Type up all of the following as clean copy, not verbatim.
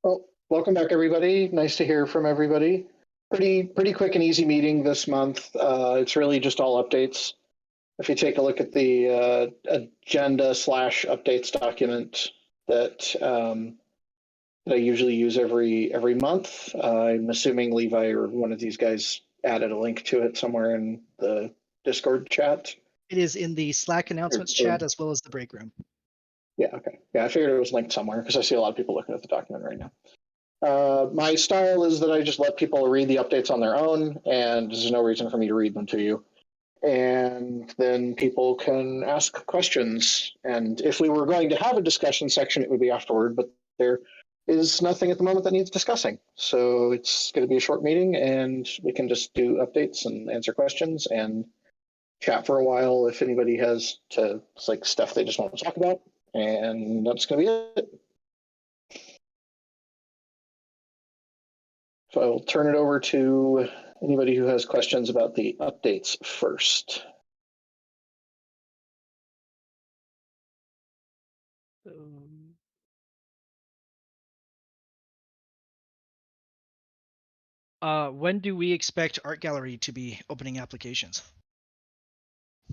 Well, welcome back, everybody. Nice to hear from everybody. Pretty quick and easy meeting this month. It's really just all updates. If you take a look at the agenda/updates document that I usually use every month, I'm assuming Levi or one of these guys added a link to it somewhere in the Discord chat. It is in the Slack announcements chat as well as the break room. Yeah, okay. Yeah, I figured it was linked somewhere because I see a lot of people looking at the document right now. My style is that I just let people read the updates on their own, and there's no reason for me to read them to you. And then people can ask questions. And if we were going to have a discussion section, it would be afterward, but there is nothing at the moment that needs discussing. So it's going to be a short meeting, and we can just do updates and answer questions and chat for a while if anybody has like stuff they just want to talk about. And that's going to be it. So I will turn it over to anybody who has questions about the updates first. When do we expect Art Gallery to be opening applications?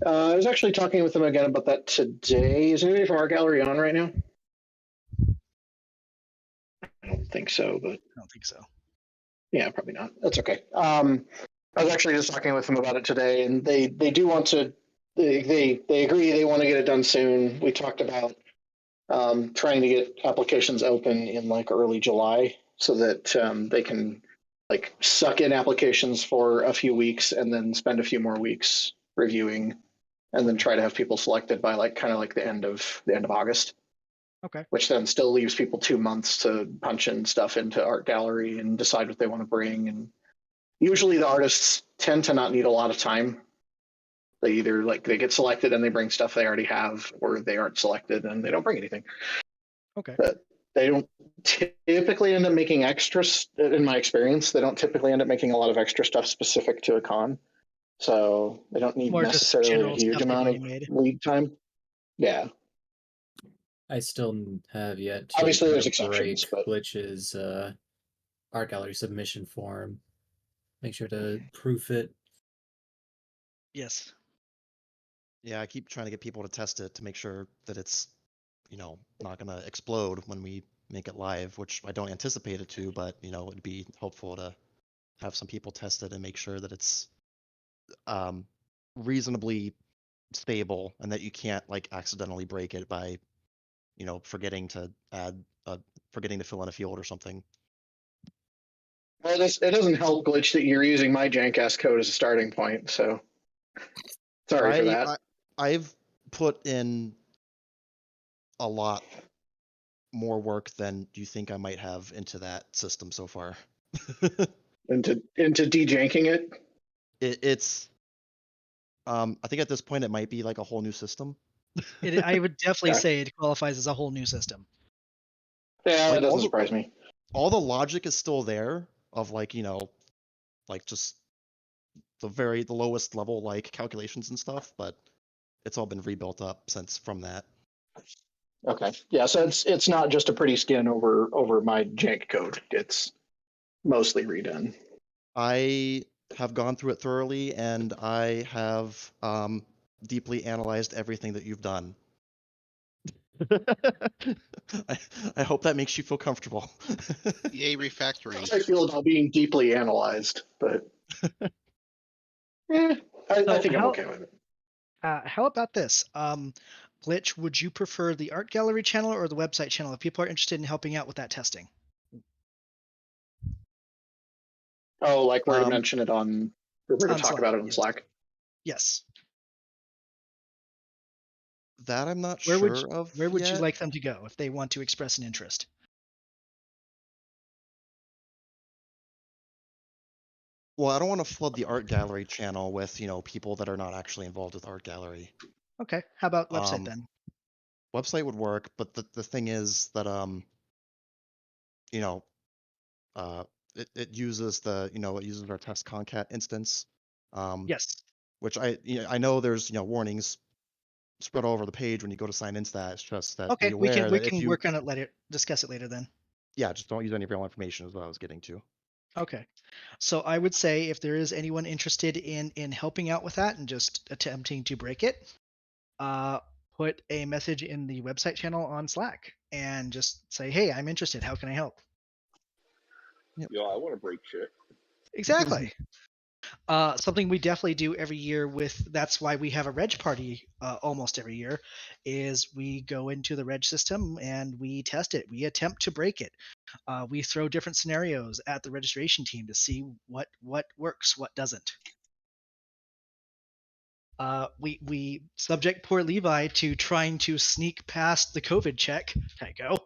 I was actually talking with them again about that today. Is anybody from Art Gallery on right now? I don't think so, but I don't think so. yeah, probably not. That's okay. I was actually just talking with them about it today, and they do want to. They agree they want to get it done soon. We talked about trying to get applications open in like early July so that they can like suck in applications for a few weeks and then spend a few more weeks reviewing and then try to have people selected by like kind of like the end of August. Okay. Which then still leaves people 2 months to punch in stuff into Art Gallery and decide what they want to bring. And usually the artists tend to not need a lot of time. They either like they get selected and they bring stuff they already have, or they aren't selected and they don't bring anything. Okay. But they don't typically end up making extra. In my experience, they don't typically end up making a lot of extra stuff specific to a con. So they don't need More just necessarily a general huge stuff they've amount already of made. lead time. Yeah. I still have yet to Obviously, there's exceptions, break but Glitch's art gallery submission form. Make sure to proof it. Yes. Yeah, I keep trying to get people to test it to make sure that it's, not gonna explode when we make it live, which I don't anticipate it to, but it'd be helpful to have some people test it and make sure that it's reasonably stable and that you can't like accidentally break it by, forgetting to fill in a field or something. well, it doesn't help, Glitch, that you're using my jank-ass code as a starting point, so sorry for that. I've put in a lot more work than you think I might have into that system so far. into de-janking it? It's I think at this point it might be like a whole new system. I would definitely Okay. say it qualifies as a whole new system. Yeah, Like, that doesn't surprise me. All the logic is still there of like, like just the lowest level like calculations and stuff, but it's all been rebuilt up since from that. Okay. Yeah, so it's not just a pretty skin over my jank code. It's mostly redone. I have gone through it thoroughly and I have deeply analyzed everything that you've done. I hope that makes you feel comfortable. EA refactoring. I feel about being deeply analyzed, but I think I'm okay with it. How about this? Glitch, would you prefer the Art Gallery channel or the website channel if people are interested in helping out with that testing? Oh, like we're to mention it on, we're to talk Slack, about it on yes. Slack. Yes. That I'm not sure of. Where would you like them to go if they want to express an interest? Well, I don't want to flood the Art Gallery channel with, people that are not actually involved with Art Gallery. Okay. How about website then? Website would work, but the thing is that it uses it uses our test concat instance. Yes. Which I know there's warnings spread all over the page when you go to sign into that. It's just that okay, be aware we that can work on it later. Discuss it later then. Yeah, just don't use any real information is what I was getting to. Okay. So I would say if there is anyone interested in helping out with that and just attempting to break it, put a message in the website channel on Slack and just say, "Hey, I'm interested. How can I help?" Yo, I want to break shit. Exactly. Something we definitely do every year that's why we have a reg party almost every year, is we go into the reg system and we test it. We attempt to break it. We throw different scenarios at the registration team to see what works, what doesn't. We subject poor Levi to trying to sneak past the COVID check, Tycho,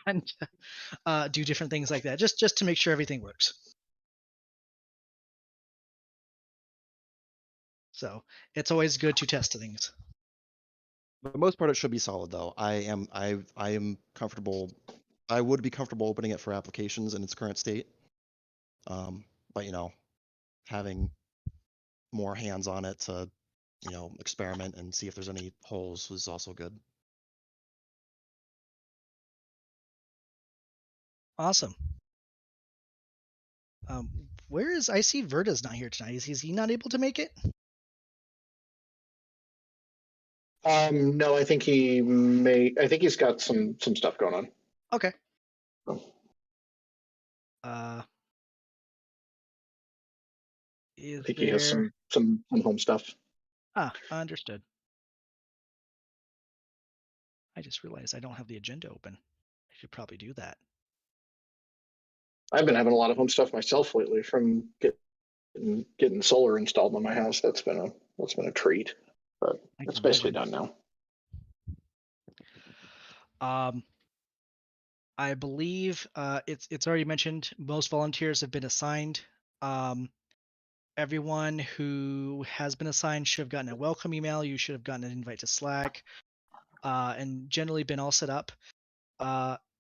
and do different things like that, just to make sure everything works. So it's always good to test things. For the most part, it should be solid though. I am comfortable. I would be comfortable opening it for applications in its current state. But having more hands on it to, experiment and see if there's any holes was also good. Awesome. Where is I see Verda's not here tonight. Is he not able to make it? No, I think he's got some stuff going on. Okay. I think he has some home stuff. Understood. I just realized I don't have the agenda open. I should probably do that. I've been having a lot of home stuff myself lately from getting solar installed on my house. That's been a treat, but it's basically done now. I believe it's already mentioned. Most volunteers have been assigned. Everyone who has been assigned should have gotten a welcome email. You should have gotten an invite to Slack, and generally been all set up.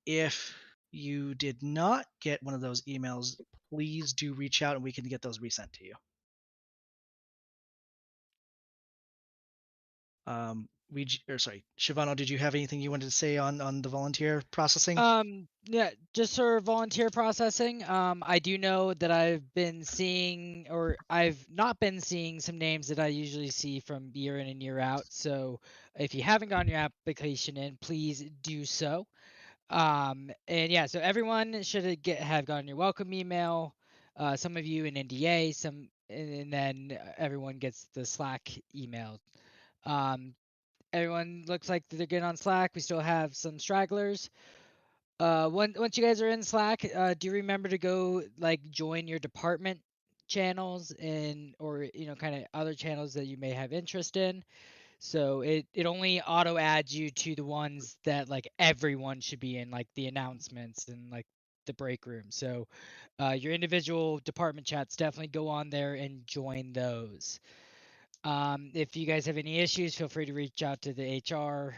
If you did not get one of those emails, please do reach out and we can get those resent to you. Shivano, did you have anything you wanted to say on the volunteer processing? Yeah, just for volunteer processing, I do know that I've been seeing, or I've not been seeing, some names that I usually see from year in and year out. So if you haven't gotten your application in, please do so. And yeah, so everyone should have gotten your welcome email. Some of you an NDA, and then everyone gets the Slack email. Everyone looks like they're getting on Slack. We still have some stragglers. Once you guys are in Slack, do you remember to go join your department channels or kind of other channels that you may have interest in? So it only auto adds you to the ones that everyone should be in, like the announcements and the break room. So your individual department chats, definitely go on there and join those. If you guys have any issues, feel free to reach out to the HR.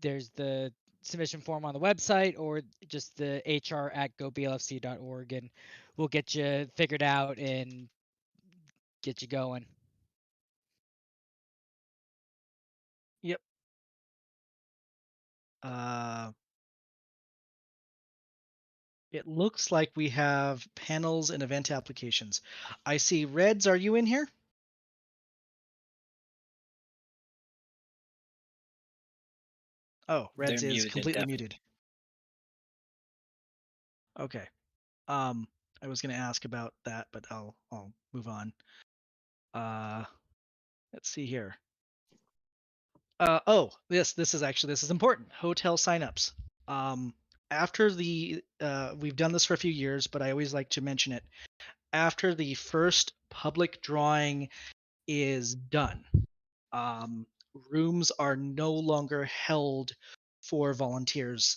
There's the submission form on the website, or just the hr@goblfc.org, and we'll get you figured out and get you going. Yep. It looks like we have panels and event applications. I see Reds. Are you in here? Oh, Reds is completely muted. Okay. I was going to ask about that, but I'll move on. Let's see here. This is important. Hotel signups. After we've done this for a few years, but I always like to mention it. After the first public drawing is done, rooms are no longer held for volunteers.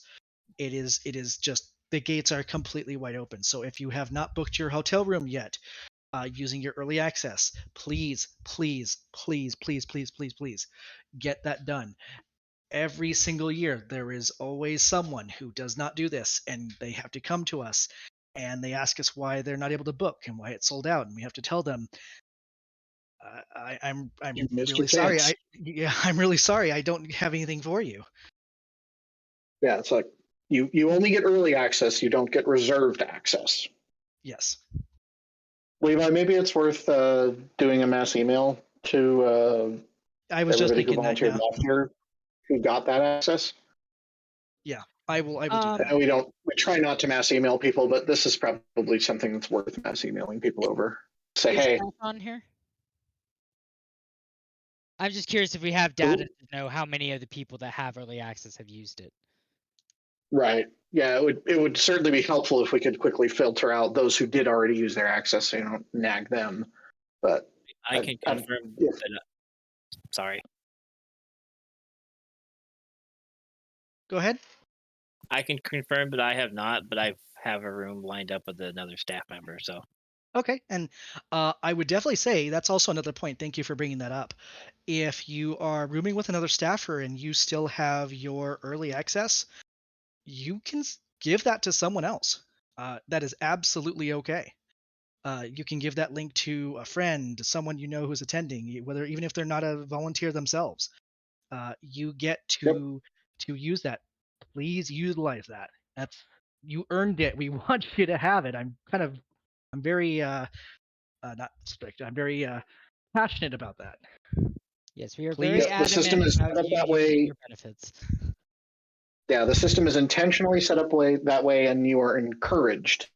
It is just, the gates are completely wide open. So if you have not booked your hotel room yet, using your early access, please get that done. Every single year, there is always someone who does not do this, and they have to come to us and they ask us why they're not able to book and why it's sold out, and we have to tell them, I'm really sorry. I'm really sorry. I don't have anything for you. Yeah, it's like You only get early access. You don't get reserved access. Yes. Levi, maybe it's worth doing a mass email to I was just everybody who thinking that. volunteered Yeah. last year who got that access. I will do I that. know we try not to mass email people, but this is probably something that's worth mass emailing people over. Say, Is hey, Steph on here? I'm just curious if we have data to know how many of the people that have early access have used it. right. Yeah, it would certainly be helpful if we could quickly filter out those who did already use their access so you don't nag them. But I can confirm yeah. that. Sorry. Go ahead. I can confirm that I have not, but I have a room lined up with another staff member. So Okay, and I would definitely say that's also another point. Thank you for bringing that up. If you are rooming with another staffer and you still have your early access, you can give that to someone else. That is absolutely okay. You can give that link to a friend, someone you know who's attending, whether even if they're not a volunteer themselves. You get to use that. Please utilize that. You earned it. We want you to have it. I'm very not strict. I'm very passionate about that. Yes, we are Please, very the system adamant is set about up you that using way. your benefits. Yeah, the system is intentionally set up that way, and you are encouraged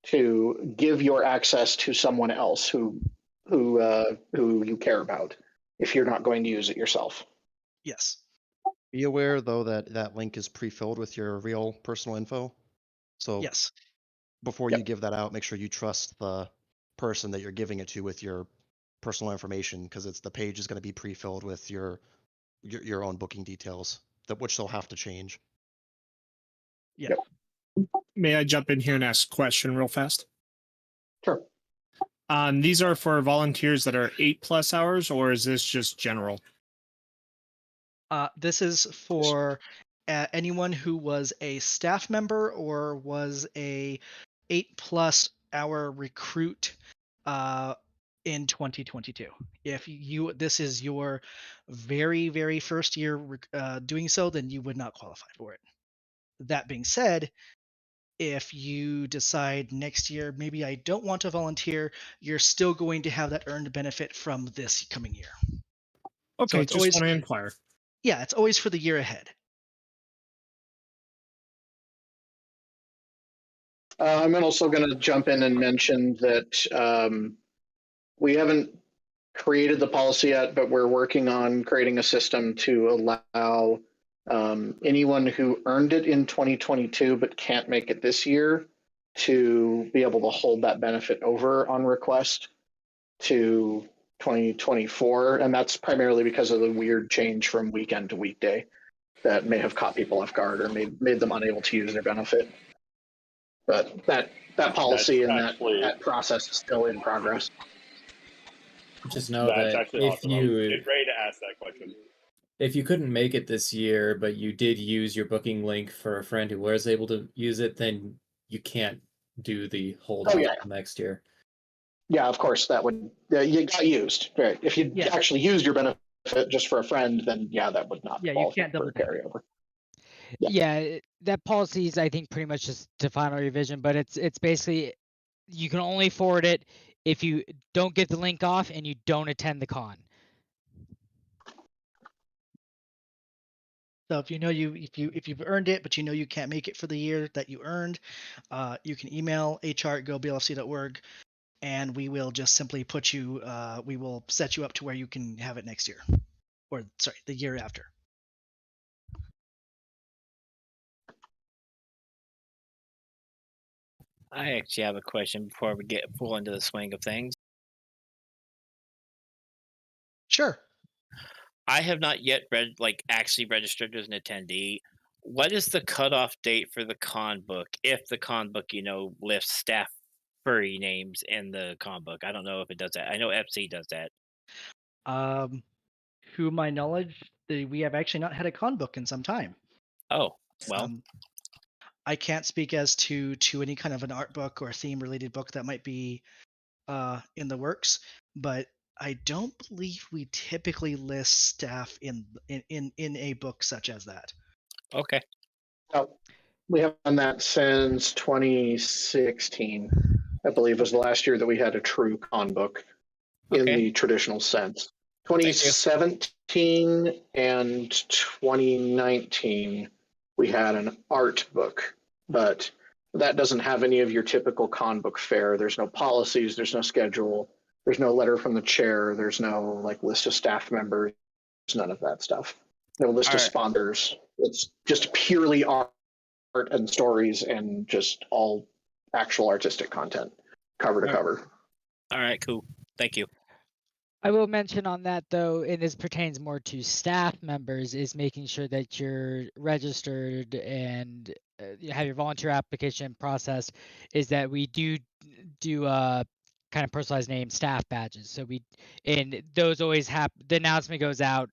to give your access to someone else who you care about if you're not going to use it yourself. Yes. Be aware though that that link is pre-filled with your real personal info. So Yes. before you give that out, make sure you trust the person that you're giving it to with your personal information, because the page is going to be pre-filled with your own booking details, which they'll have to change. Yeah. Yep. May I jump in here and ask a question real fast? Sure. These are for volunteers that are 8+ hours, or is this just general? This is for anyone who was a staff member or was a 8+ hour recruit in 2022. If this is your very, very first year doing so, then you would not qualify for it. That being said, if you decide next year, maybe I don't want to volunteer, you're still going to have that earned benefit from this coming year. Okay, it's just always- want to inquire. Yeah, it's always for the year ahead. I'm also going to jump in and mention that we haven't created the policy yet, but we're working on creating a system to allow anyone who earned it in 2022 but can't make it this year to be able to hold that benefit over on request to 2024. And that's primarily because of the weird change from weekend to weekday that may have caught people off guard or made them unable to use their benefit. But that policy and that process is still in progress. Just know That's that actually if awesome. you I'm ready to ask that question. if you couldn't make it this year, but you did use your booking link for a friend who was able to use it, then you can't do the hold on next year. Yeah, of course, that would you got used. Right. If you actually used your benefit just for a friend, then that would not you can't double carryover. Yeah, that policy is, I think, pretty much just to final revision, but it's basically you can only forward it if you don't get the link off and you don't attend the con. So if you know if you've earned it, but you can't make it for the year that you earned, you can email hr@goblfc.org, and we will just simply put you. We will set you up to where you can have it next year, or sorry, the year after. I actually have a question before we get full into the swing of things. Sure. I have not yet actually registered as an attendee. What is the cutoff date for the con book? If the con book, lists staff furry names in the con book, I don't know if it does that. I know FC does that. To my knowledge, we have actually not had a con book in some time. Oh, well. I can't speak as to any kind of an art book or theme related book that might be in the works, but I don't believe we typically list staff in a book such as that. Okay. Now, We haven't done that since 2016. I believe was the last year that we had a true con book in Okay. the traditional sense. Thank you. 2017 and 2019, we had an art book, but that doesn't have any of your typical con book fare. There's no policies, there's no schedule, there's no letter from the chair, there's no like list of staff members, none of that stuff. No list of All right. sponsors. It's just purely art and stories and just all actual artistic content, cover to All right. cover. All right, cool. Thank you. I will mention on that though, and this pertains more to staff members, is making sure that you're registered and you have your volunteer application process. Is that we do kind of personalized name staff badges. So and those always have the announcement goes out,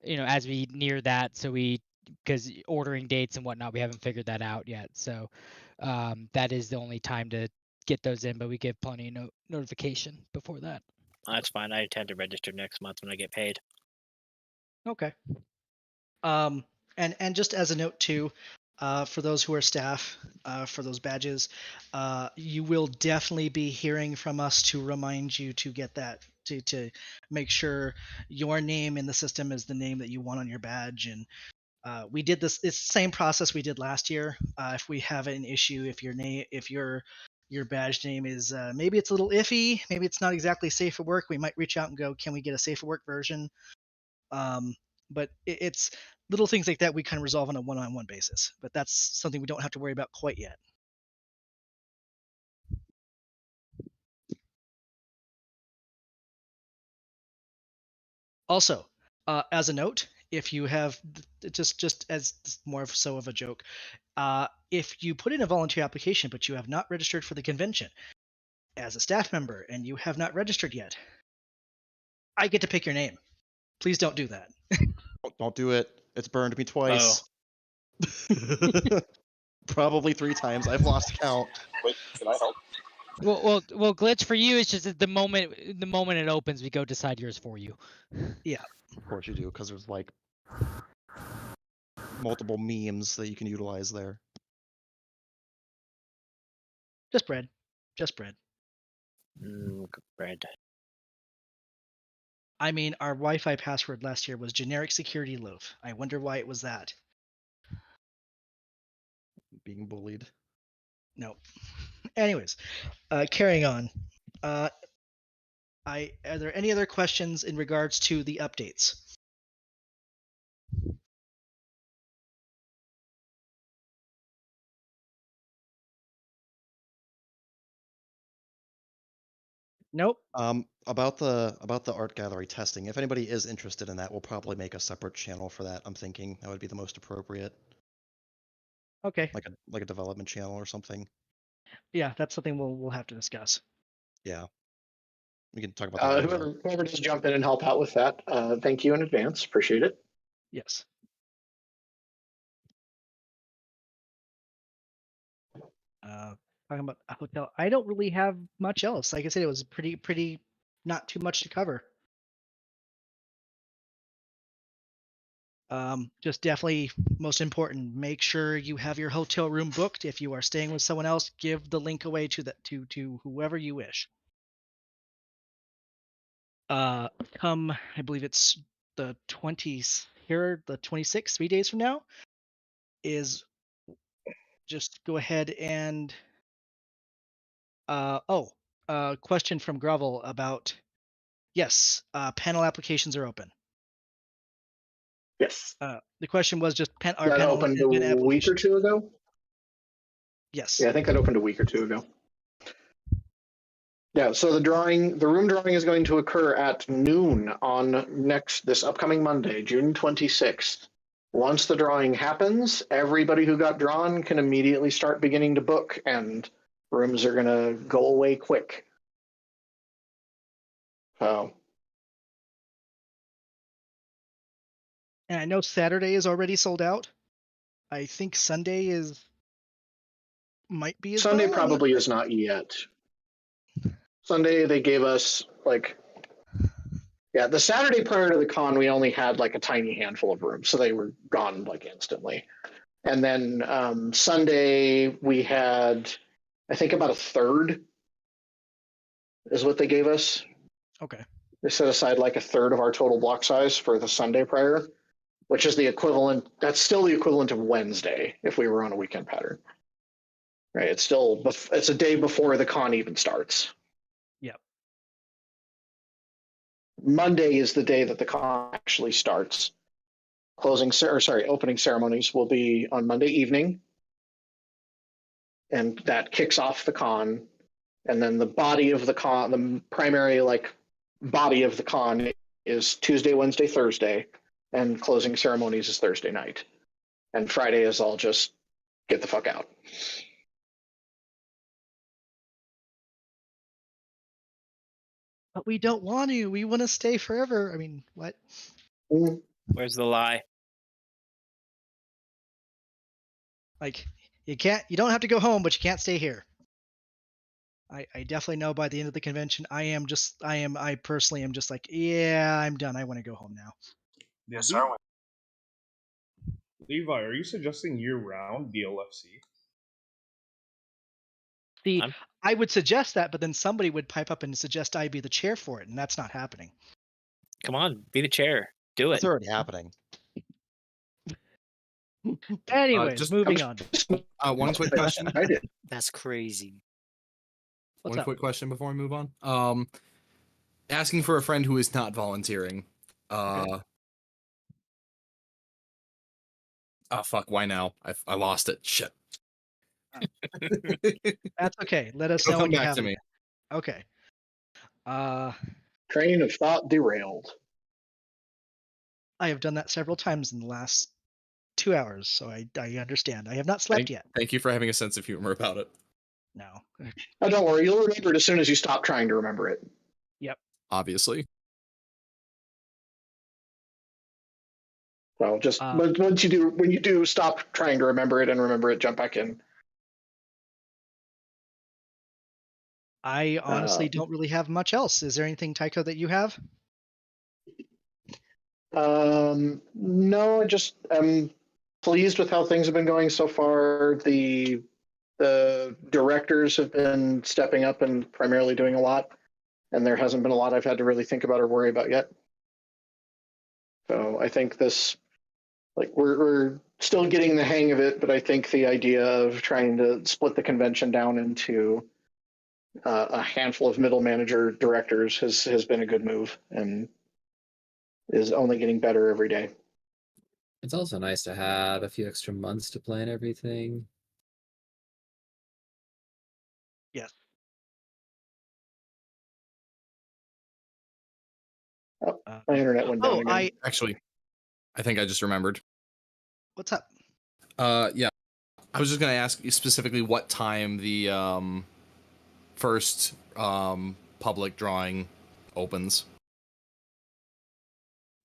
as we near that. So because ordering dates and whatnot, we haven't figured that out yet. So that is the only time to get those in, but we give plenty of notification before that. That's fine. I intend to register next month when I get paid. Okay. And just as a note too, for those who are staff, for those badges, you will definitely be hearing from us to remind you to get that to make sure your name in the system is the name that you want on your badge. And we did this. It's the same process we did last year. If we have an issue, if your badge name is maybe it's a little iffy, maybe it's not exactly safe for work, we might reach out and go, can we get a safe for work version? But it's little things like that we kind of resolve on a one-on-one basis, but that's something we don't have to worry about quite yet. Also, as a note, if you have just as more of so of a joke, if you put in a volunteer application but you have not registered for the convention as a staff member and you have not registered yet, I get to pick your name. Please don't do that. Don't do it. It's burned me twice. Probably 3 times. I've lost count. Wait, can I help? Well, glitch for you is just that the moment it opens, we go decide yours for you. Yeah. Of course you do, because there's like multiple memes that you can utilize there. Just bread. Just bread. Bread. I mean, our Wi-Fi password last year was generic security loaf. I wonder why it was that. Being bullied. No. Anyways, carrying on. Are there any other questions in regards to the updates? Nope. About the art gallery testing, if anybody is interested in that, we'll probably make a separate channel for that. I'm thinking that would be the most appropriate. Okay. Like a development channel or something. Yeah, that's something we'll have to discuss. Yeah. We can talk about that. Whoever does jump in and help out with that, thank you in advance. Appreciate it. Yes. Talking about a hotel, I don't really have much else. Like I said, it was pretty not too much to cover. Just definitely most important, make sure you have your hotel room booked. If you are staying with someone else, give the link away to whoever you wish. Come, I believe it's the 20th here, the 26th, 3 days from now, is just go ahead and question from Grovel about, yes, panel applications are open. Yes. The question was just that opened a week or two ago. Yes. Yeah, I think that opened a week or two ago. Yeah, so the room drawing is going to occur at noon on this upcoming Monday, June 26th. Once the drawing happens, everybody who got drawn can immediately start beginning to book, and rooms are going to go away quick. So. And I know Saturday is already sold out. I think Sunday might be as Sunday well. probably is not yet. Sunday they gave us the Saturday prior to the con we only had like a tiny handful of rooms, so they were gone like instantly. And then Sunday we had, I think, about a third is what they gave us. Okay. They set aside like a third of our total block size for the Sunday prior, which is the equivalent. That's still the equivalent of Wednesday if we were on a weekend pattern. Right. It's a day before the con even starts. Yep. Monday is the day that the con actually starts. Opening ceremonies will be on Monday evening, and that kicks off the con. And then the body of the con, the primary body of the con, is Tuesday, Wednesday, Thursday, and closing ceremonies is Thursday night. And Friday is all just get the fuck out. But we don't want to. We want to stay forever. I mean, what? Where's the lie? Like, you don't have to go home, but you can't stay here. I definitely know by the end of the convention, I personally am just like, yeah, I'm done. I want to go home now. Yes, Levi, are you suggesting year-round BLFC? See, I would suggest that, but then somebody would pipe up and suggest I be the chair for it, and that's not happening. Come on, be the chair. Do it. It's already happening. Anyways, moving on. One quick question. I did. That's crazy. What's One up? quick question before we move on. Asking for a friend who is not volunteering. Okay. Oh fuck! Why now? I lost it. Shit. That's okay. Let us It'll know come when you back have to it. me. Okay. Train of thought derailed. I have done that several times in the last 2 hours, so I understand. I have not slept yet. Thank you for having a sense of humor about it. No. Oh, don't worry. You'll remember it as soon as you stop trying to remember it. Yep. Obviously. Well, just when you do stop trying to remember it and remember it, jump back in. I honestly don't really have much else. Is there anything, Tycho, that you have? No, I'm pleased with how things have been going so far. The directors have been stepping up and primarily doing a lot, and there hasn't been a lot I've had to really think about or worry about yet. So I think this, we're still getting the hang of it, but I think the idea of trying to split the convention down into a handful of middle manager directors has been a good move and is only getting better every day. It's also nice to have a few extra months to plan everything. Yes. Oh, my internet went down again. Actually, I think I just remembered. What's up? Yeah. I was just gonna ask you specifically what time the first public drawing opens.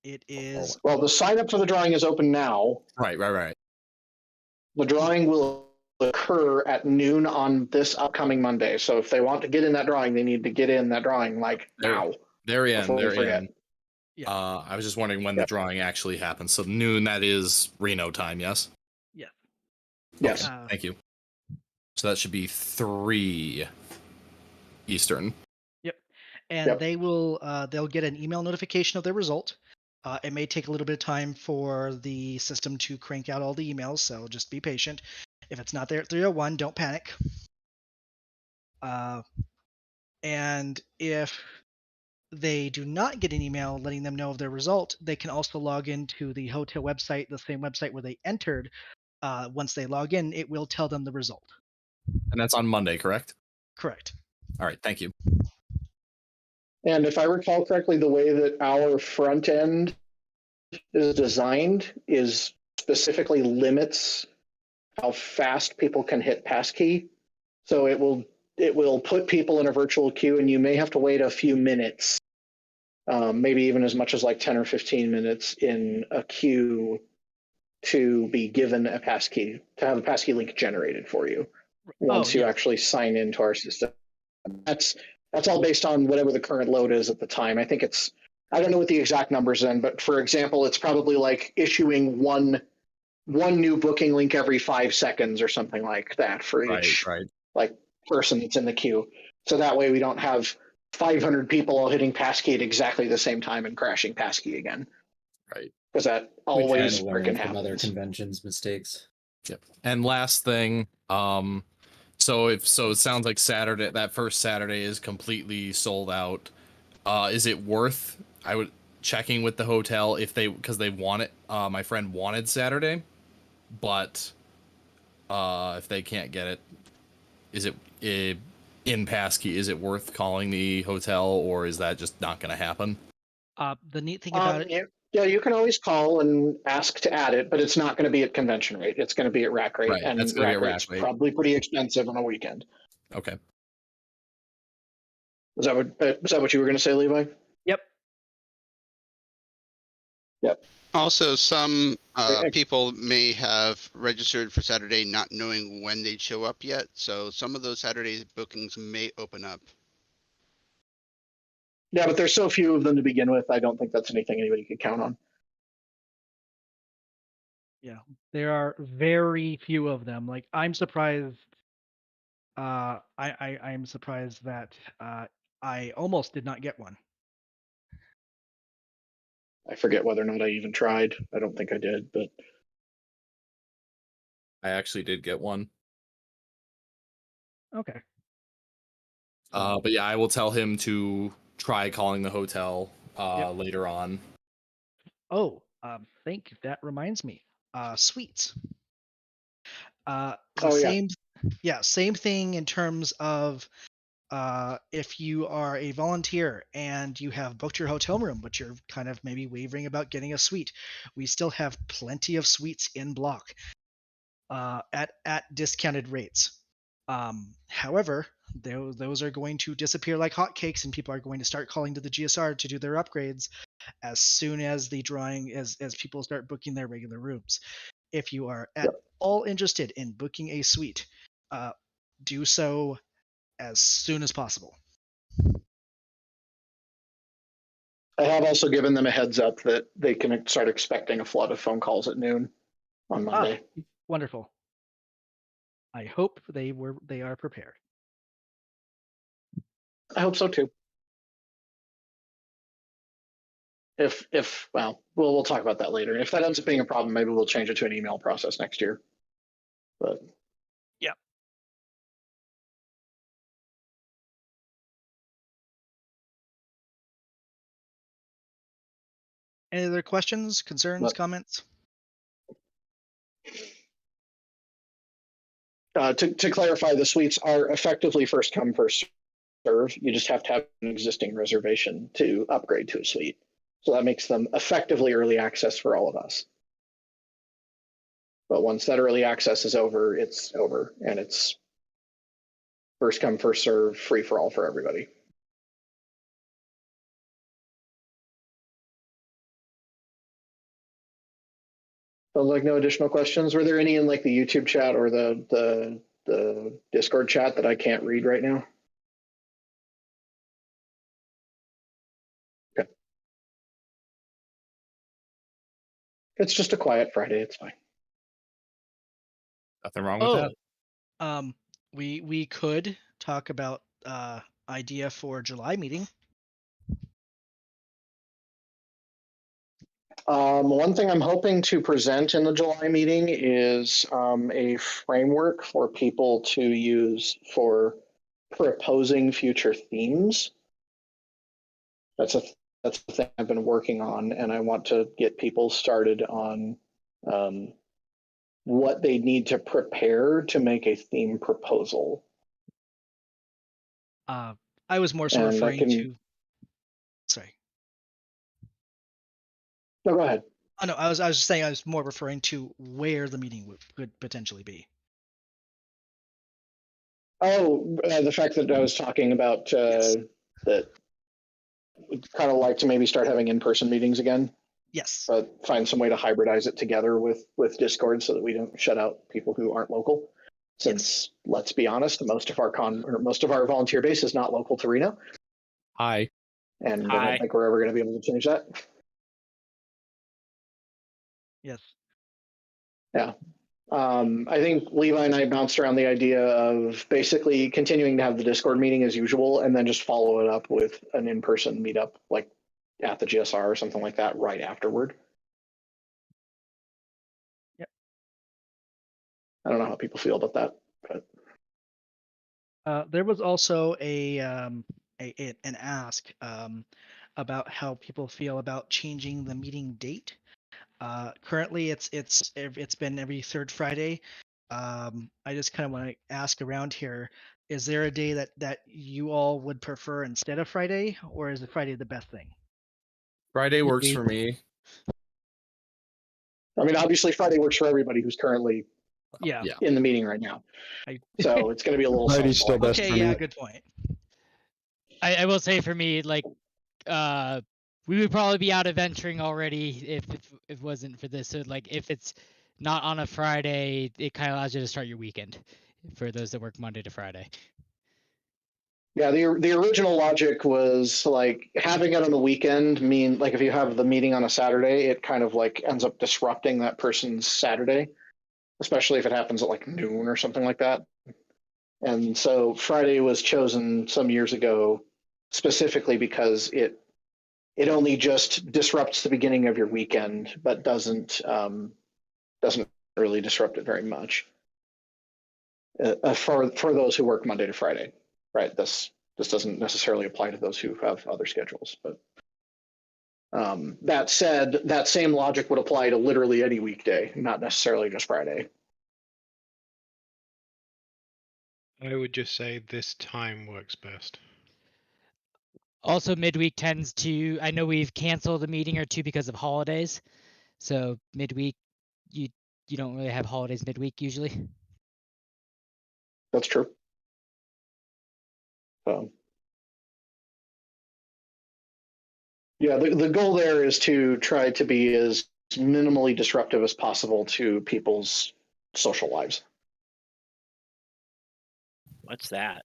It is. Well, the sign up for the drawing is open now. Right. The drawing will occur at noon on this upcoming Monday. So if they want to get in that drawing, they need to get in that drawing now. They're in. Yeah. I was just wondering when the drawing actually happens. So noon, that is Reno time, yes? Yeah. Yes. Okay, thank you. So that should be 3 Eastern. Yep. And they will they'll get an email notification of their result. It may take a little bit of time for the system to crank out all the emails, so just be patient. If it's not there at 3:01, don't panic. And if they do not get an email letting them know of their result, they can also log into the hotel website, the same website where they entered. Once they log in, it will tell them the result. And that's on Monday, correct? Correct. All right, thank you. And if I recall correctly, the way that our front end is designed is specifically limits how fast people can hit passkey. So it will put people in a virtual queue, and you may have to wait a few minutes, maybe even as much as 10 or 15 minutes in a queue to be given a passkey, to have a passkey link generated for you once you actually sign into our system. That's all based on whatever the current load is at the time. I think I don't know what the exact numbers in, but for example, it's probably like issuing one one new booking link every 5 seconds or something like that for each like person that's in the queue. So that way we don't have 500 people all hitting passkey at exactly the same time and crashing passkey again. Right. Because that We always try to learn freaking from other happens. conventions' mistakes. Yep. And last thing, so it sounds like Saturday, that first Saturday is completely sold out. Is it worth checking with the hotel because they want it? My friend wanted Saturday, but if they can't get it, is it in passkey? Is it worth calling the hotel, or is that just not going to happen? The neat thing about it. Yeah, you can always call and ask to add it, but it's not going to be at convention rate. It's going to be at rack rate, and that's gonna be rack at rack rate's rate. probably pretty expensive on a weekend. Okay. Was that what you were going to say, Levi? Yep. Yep. Also, some people may have registered for Saturday not knowing when they'd show up yet, so some of those Saturday bookings may open up. Yeah, but there's so few of them to begin with. I don't think that's anything anybody could count on. Yeah, there are very few of them. Like, I'm surprised. I'm surprised that I almost did not get one. I forget whether or not I even tried. I don't think I did, but I actually did get one. Okay. But yeah, I will tell him to try calling the hotel later on. Oh, that reminds me. Suites. Same thing in terms of if you are a volunteer and you have booked your hotel room, but you're kind of maybe wavering about getting a suite, we still have plenty of suites in block at discounted rates. However, those are going to disappear like hotcakes, and people are going to start calling to the GSR to do their upgrades as soon as the drawing as people start booking their regular rooms. If you are at all interested in booking a suite, do so as soon as possible. I have also given them a heads up that they can start expecting a flood of phone calls at noon on Monday. Wonderful. I hope they are prepared. I hope so too. If we'll talk about that later. If that ends up being a problem, maybe we'll change it to an email process next year. But yeah. Any other questions, concerns, comments? To clarify, the suites are effectively first come, first serve. You just have to have an existing reservation to upgrade to a suite. So that makes them effectively early access for all of us. But once that early access is over, it's over, and it's first come, first serve, free for all for everybody. Sounds like no additional questions. Were there any in like the YouTube chat or the Discord chat that I can't read right now? Okay. It's just a quiet Friday. It's fine. Nothing wrong with that. We could talk about idea for July meeting. One thing I'm hoping to present in the July meeting is a framework for people to use for proposing future themes. That's the thing I've been working on, and I want to get people started on what they need to prepare to make a theme proposal. I was more so referring to. Sorry. No, go ahead. Oh no, I was just saying I was more referring to where the meeting could potentially be. Oh, the fact that I was talking about that we'd kind of like to maybe start having in-person meetings again. Yes. But find some way to hybridize it together with Discord so that we don't shut out people who aren't local. Since let's be honest, most of our volunteer base is not local to Reno. Hi. And I don't think we're ever going to be able to change that. Yes. Yeah. I think Levi and I bounced around the idea of basically continuing to have the Discord meeting as usual, and then just follow it up with an in-person meetup, like at the GSR or something like that, right afterward. Yep. I don't know how people feel about that, but there was also an ask about how people feel about changing the meeting date. Currently, it's been every third Friday. I just kind of want to ask around here: is there a day that you all would prefer instead of Friday, or is the Friday the best thing? Friday works for me. I mean, obviously Friday works for everybody who's currently Yeah. in the meeting right now. So it's going to be a little. Friday's still best Okay, for yeah, me. good point. I will say for me, like, we would probably be out of venturing already if it wasn't for this. So like, if it's not on a Friday, it kind of allows you to start your weekend for those that work Monday to Friday. Yeah, the original logic was like having it on the weekend mean like if you have the meeting on a Saturday, it kind of like ends up disrupting that person's Saturday, especially if it happens at like noon or something like that. And so Friday was chosen some years ago specifically because it only just disrupts the beginning of your weekend, but doesn't really disrupt it very much. For those who work Monday to Friday, right? This doesn't necessarily apply to those who have other schedules, but that said, that same logic would apply to literally any weekday, not necessarily just Friday. I would just say this time works best. Also, midweek tends to, I know we've canceled a meeting or two because of holidays. So midweek, you don't really have holidays midweek usually. That's true. Yeah, the goal there is to try to be as minimally disruptive as possible to people's social lives. What's that?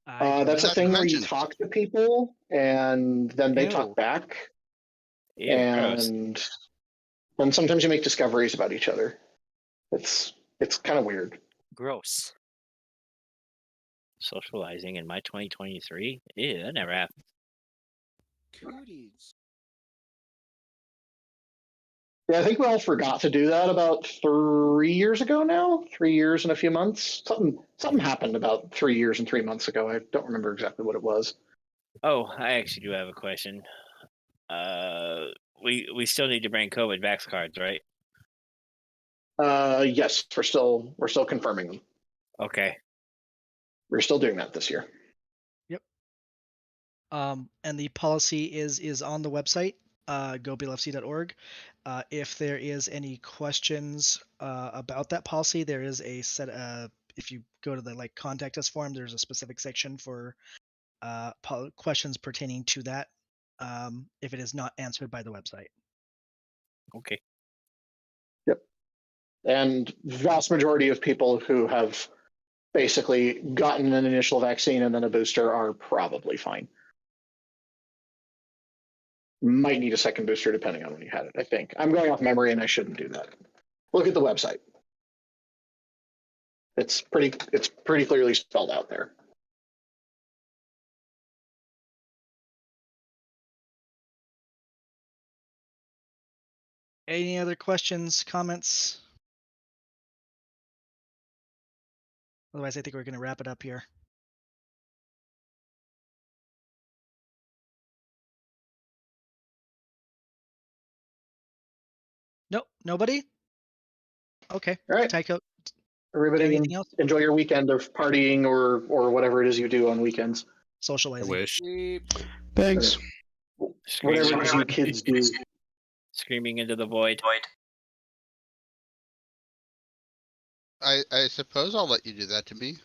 That's a thing where you talk to people and then they Ew. talk back. Ew, and then sometimes you make discoveries about each other. It's kind of weird. Gross. Socializing in my 2023? Ew, that never happened. Cooties. Yeah, I think we all forgot to do that about 3 years ago now. 3 years and a few months. Something happened about 3 years and 3 months ago. I don't remember exactly what it was. Oh, I actually do have a question. We still need to bring COVID vax cards, right? Yes, we're still confirming them. Okay. We're still doing that this year. Yep. And the policy is on the website, goblfc.org. If there is any questions about that policy, there is a set. If you go to the contact us form, there's a specific section for questions pertaining to that. If it is not answered by the website. Okay. Yep. And vast majority of people who have basically gotten an initial vaccine and then a booster are probably fine. Might need a second booster depending on when you had it, I think. I'm going off memory and I shouldn't do that. Look at the website. It's pretty clearly spelled out there. Any other questions, comments? Otherwise, I think we're going to wrap it up here. Nope, nobody? Okay. All right. Tycho. Everybody anything else? Enjoy your weekend of partying or whatever it is you do on weekends. Socializing. I wish. Thanks. Whatever it is you kids do. Screaming into the void. I suppose I'll let you do that to me.